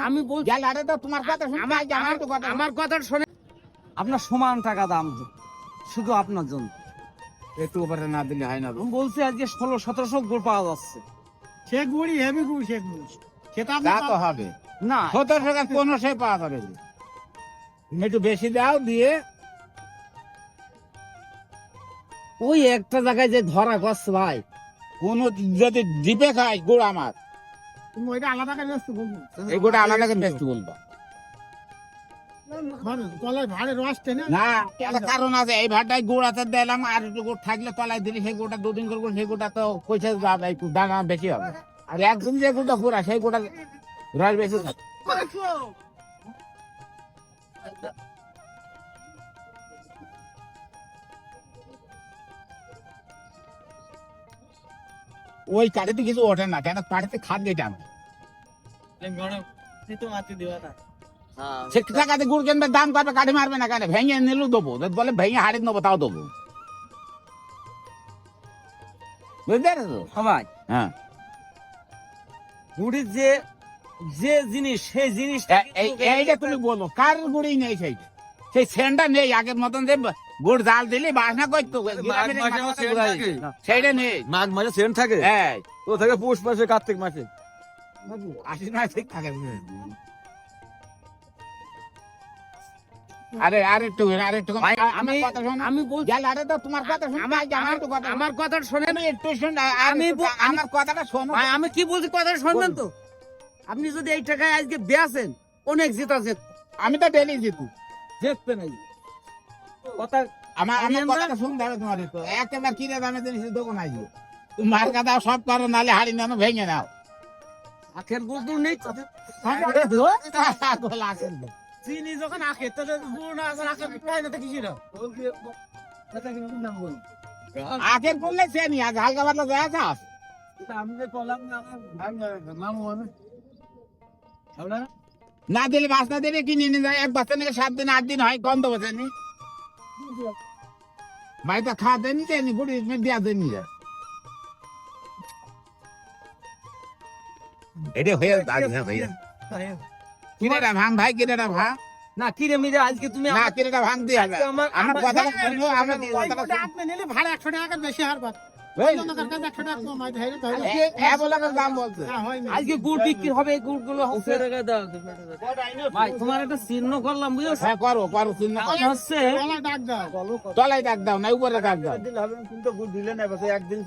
আমি বলছি তোমার কথা শুনে আমার কথা শুনে আপনার সমান টাকা দাম শুধু আপনার জন্য একটু উপরে না দিলে হয় না। আমি বলছি আজকে 1600-1700 গুড় পাওয়া যাচ্ছে। সে গুড়ি হেভি গুড়, সে গুড় সেটা তা তো হবে না 171500 পাওয়া যাবে। একটু বেশি দাও দিয়ে ওই একটা জায়গায় যে ধরা গেছে ভাই, কোন যদি ডিপে খায় গুড় আমার তুমি ওইটা আলাদা করে ব্যস্ত বলবো, এই গুড়টা আলাদা করে বেচতে বলবো তলায় ভাড়ে রস টেনে না। একটা কারণ আছে, এই ভাড়াটাই গুড় আছে দিলাম, আর একটু গুড় থাকলে তলায় দিলে সেই গুড়টা দুদিন করে সেই গুড়টা তো পয়সা যাবে, একটু দানা বেশি হবে। আর একদিন যে গুড়টা পুরা সেই গুড়টা রস বেশি থাকে। ওই কাঠিতে কিছু ওঠে না কেন, কাঠিতে খাদ গেটে আমি শিক্ষা কাছে গুড় কিনবে, দাম করবে, কাঠি মারবে না কেন, ভেঙে নিলেও দেবো, বলে ভেঙে হাড়ি নেবো তাও দেবো, বুঝতে পারছো? সবাই হ্যাঁ গুড়ির যে যে জিনিস সেই জিনিস এইটা তুমি বলো, কার গুড়ি নেই সেইটা, সেই সেন্টটা নেই আগের মতন যে গুড় জাল দিলে বাসনা করতো, সেইটা নেই। মাঘ মাসে সেন্ট থাকে, হ্যাঁ ও থাকে পৌষ মাসে, কার্তিক মাসে। আশিস মাস ঠিক থাকে। আরে আরেকটু আমি বলছি তোমার কথা শুনে আমার কথা শোনেন একটু শুন, আমার কথাটা শোনো। ভাই, আমি কি বলছি কথা শুনবেন তো? আপনি যদি এই টাকায় আজকে বেচেন অনেক জিতা যেত, আমি তো ডেলি জিতু, দেখবেন এই কথা। আমার কথাটা শুনতে হবে তোমার, তো একেবারে কিনে দামে জিনিস দোকান আসবো, তুমি মার কাদা সব করো, নাহলে হাড়ি নানো ভেঙে নাও। আখের গুড় নেই কথা, চিনি যখন আখের তো গুড় না আছে, আখের গুড় হয় না তো কিছু না। আখের করলে চেনি আজ হালকা পাতলা দেয়া চাস আমি যে বললাম না আমার না দিলে বাস না দিলে কিনে নিয়ে যায়, এক বাচ্চা নাকি 7 দিন 8 দিন হয়, গন্ধ বসেনি বাড়িতে খাওয়া দেয়নি, চেনি গুড়ি দেওয়া দেয়নি। এটা হয়ে ভাইয়া কিনেটা ভাঙ ভাই, কিনেটা ভাঙ না কিরে মিরে আজকে তুমি না, কিনেটা ভাঙ দিয়ে হবে। আমার কথাটা শুনো, আমার কথাটা আপনি নিলে ভাড়া 100 টাকা বেশি হারবার, শুনো। লোকের কাছে 100 টাকা কম হয়, ধরে ধরে বলে দাম বলছে হয়নি। আজকে গুড় বিক্রি হবে, এই গুড়গুলো ভাই তোমার একটা চিহ্ন করলাম বুঝছো, হ্যাঁ করো করো, চিন্তা হচ্ছে তলায় ডাক দাও, তলায় ডাক দাও না উপরে ডাক দাও। দিলে হবে, তুমি তো গুড় দিলে না, একদিন